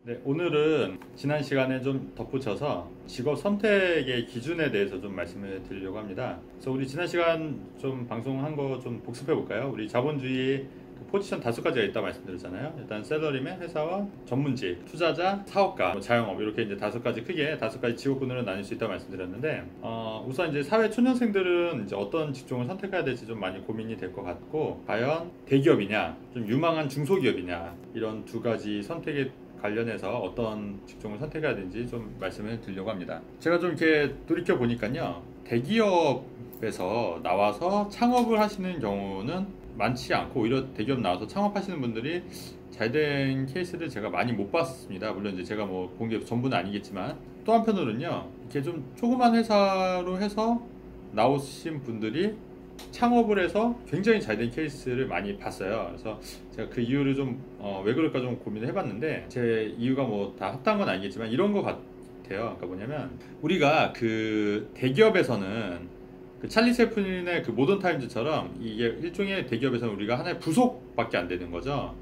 네, 오늘은 지난 시간에 좀 덧붙여서 직업 선택의 기준에 대해서 좀 말씀을 드리려고 합니다. 그래서 우리 지난 시간 좀 방송한 거 좀 복습해 볼까요? 우리 자본주의 그 포지션 5가지가 있다 말씀드렸잖아요. 일단 셀러리맨, 회사원, 전문직, 투자자, 사업가, 자영업 이렇게 이제 5가지 크게 5가지 직업군으로 나눌 수 있다 말씀드렸는데 우선 이제 사회 초년생들은 이제 어떤 직종을 선택해야 될지 좀 많이 고민이 될 것 같고, 과연 대기업이냐, 좀 유망한 중소기업이냐, 이런 2가지 선택에 관련해서 어떤 직종을 선택해야 되는지 좀 말씀을 드리려고 합니다. 제가 좀 이렇게 돌이켜 보니까요, 대기업에서 나와서 창업을 하시는 경우는 많지 않고, 오히려 대기업 나와서 창업하시는 분들이 잘된 케이스를 제가 많이 못 봤습니다. 물론 이제 제가 뭐 본 게 전부는 아니겠지만, 또 한편으로는요, 이렇게 좀 조그만 회사로 해서 나오신 분들이 창업을 해서 굉장히 잘된 케이스를 많이 봤어요. 그래서 제가 그 이유를 좀 왜 그럴까 좀 고민을 해봤는데, 제 이유가 뭐 다 합당한 건 아니겠지만 이런 것 같아요. 그러니까 뭐냐면, 우리가 그 대기업에서는 그 찰리 채플린의 그 모던 타임즈처럼, 이게 일종의 대기업에서는 우리가 하나의 부속밖에 안 되는 거죠.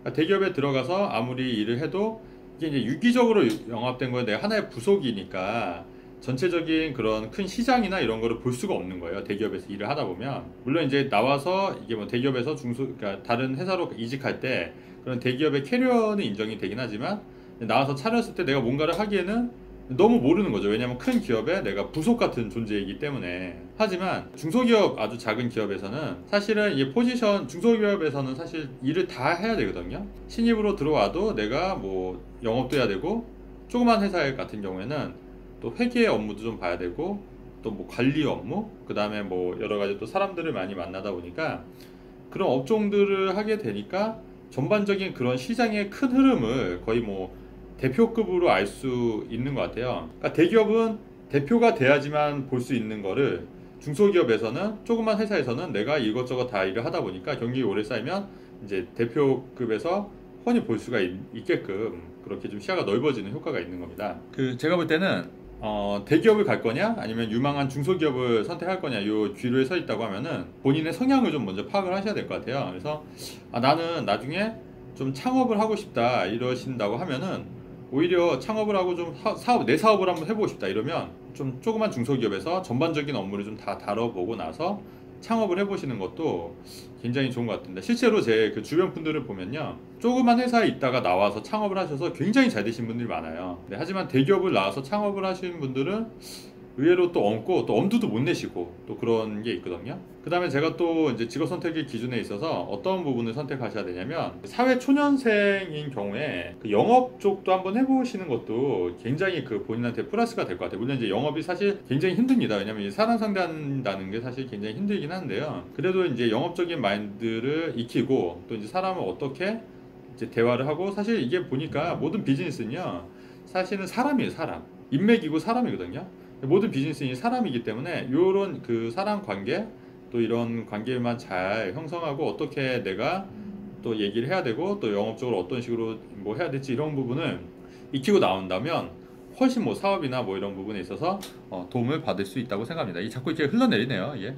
그러니까 대기업에 들어가서 아무리 일을 해도 이게 이제 유기적으로 영합된 거에 내가 하나의 부속이니까 전체적인 그런 큰 시장이나 이런 거를 볼 수가 없는 거예요. 대기업에서 일을 하다 보면. 물론 이제 나와서 이게 뭐 대기업에서 그러니까 다른 회사로 이직할 때 그런 대기업의 캐리어는 인정이 되긴 하지만, 나와서 차렸을 때 내가 뭔가를 하기에는 너무 모르는 거죠. 왜냐하면 큰 기업에 내가 부속 같은 존재이기 때문에. 하지만 중소기업, 아주 작은 기업에서는 사실은 이 포지션, 중소기업에서는 사실 일을 다 해야 되거든요. 신입으로 들어와도 내가 뭐 영업도 해야 되고, 조그만 회사 같은 경우에는 또 회계 업무도 좀 봐야 되고, 또 뭐 관리 업무, 그 다음에 뭐 여러 가지 또 사람들을 많이 만나다 보니까 그런 업종들을 하게 되니까 전반적인 그런 시장의 큰 흐름을 거의 뭐 대표급으로 알 수 있는 것 같아요. 그러니까 대기업은 대표가 돼야지만 볼 수 있는 거를, 중소기업에서는, 조그만 회사에서는 내가 이것저것 다 일을 하다 보니까 경력이 오래 쌓이면 이제 대표급에서 훤히 볼 수가 있게끔 그렇게 좀 시야가 넓어지는 효과가 있는 겁니다. 그 제가 볼 때는 대기업을 갈 거냐 아니면 유망한 중소기업을 선택할 거냐, 요 기로에 서 있다고 하면은 본인의 성향을 좀 먼저 파악을 하셔야 될 것 같아요. 그래서 나는 나중에 좀 창업을 하고 싶다 이러신다고 하면은, 오히려 창업을 하고 좀 내 사업을 한번 해보고 싶다 이러면 좀 조그만 중소기업에서 전반적인 업무를 좀 다 다뤄보고 나서 창업을 해보시는 것도 굉장히 좋은 것 같은데, 실제로 제 그 주변 분들을 보면요, 조그만 회사에 있다가 나와서 창업을 하셔서 굉장히 잘 되신 분들이 많아요. 네, 하지만 대기업을 나와서 창업을 하시는 분들은 의외로 또 엄고, 또 엄두도 못 내시고, 또 그런 게 있거든요. 그 다음에 제가 또 이제 직업 선택의 기준에 있어서 어떤 부분을 선택하셔야 되냐면, 사회 초년생인 경우에 그 영업 쪽도 한번 해보시는 것도 굉장히 그 본인한테 플러스가 될 것 같아요. 물론 이제 영업이 사실 굉장히 힘듭니다. 왜냐면 사람 상대한다는 게 사실 굉장히 힘들긴 한데요. 그래도 이제 영업적인 마인드를 익히고, 또 이제 사람을 어떻게 이제 대화를 하고, 사실 이게 보니까 모든 비즈니스는요, 사실은 사람이에요. 사람. 인맥이고 사람이거든요. 모든 비즈니스는 사람이기 때문에 이런 그 사람 관계, 또 이런 관계만 잘 형성하고, 어떻게 내가 또 얘기를 해야 되고, 또 영업적으로 어떤 식으로 뭐 해야 될지, 이런 부분을 익히고 나온다면 훨씬 뭐 사업이나 뭐 이런 부분에 있어서 도움을 받을 수 있다고 생각합니다. 이 자꾸 이렇게 흘러내리네요. 예.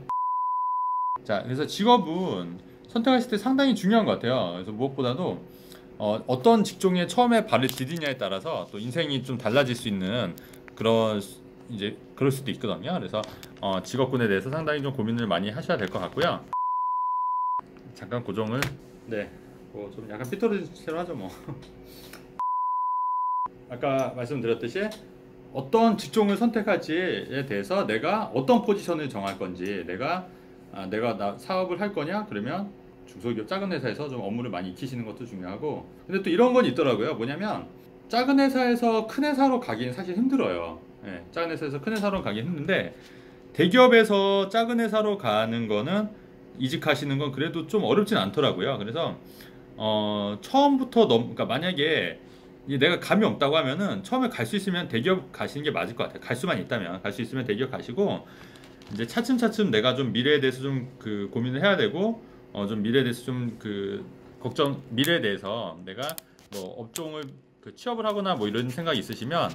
자, 그래서 직업은 선택하실 때 상당히 중요한 것 같아요. 그래서 무엇보다도 어떤 직종에 처음에 발을 디디냐에 따라서 또 인생이 좀 달라질 수 있는 그런, 이제 그럴 수도 있거든요. 그래서 직업군에 대해서 상당히 좀 고민을 많이 하셔야 될 것 같고요. 잠깐 고정을, 네, 뭐 좀 약간 삐뚤어진 채로 하죠 뭐. 아까 말씀드렸듯이 어떤 직종을 선택할지에 대해서 내가 어떤 포지션을 정할 건지, 내가 사업을 할 거냐, 그러면 중소기업 작은 회사에서 좀 업무를 많이 익히시는 것도 중요하고, 근데 또 이런 건 있더라고요. 뭐냐면, 작은 회사에서 큰 회사로 가기는 사실 힘들어요. 예, 작은 회사에서 큰 회사로 가기 힘든데, 대기업에서 작은 회사로 가는 거는, 이직하시는 건 그래도 좀 어렵진 않더라고요. 그래서 처음부터 그러니까 만약에 내가 감이 없다고 하면은 처음에 갈 수 있으면 대기업 가시는 게 맞을 것 같아요. 갈 수만 있다면, 갈 수 있으면 대기업 가시고, 이제 차츰차츰 내가 좀 미래에 대해서 좀 그 고민을 해야 되고, 좀 미래에 대해서 좀 그 미래에 대해서 내가 뭐 업종을 그 취업을 하거나 뭐 이런 생각이 있으시면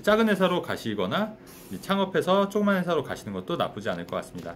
작은 회사로 가시거나 창업해서 조그만 회사로 가시는 것도 나쁘지 않을 것 같습니다.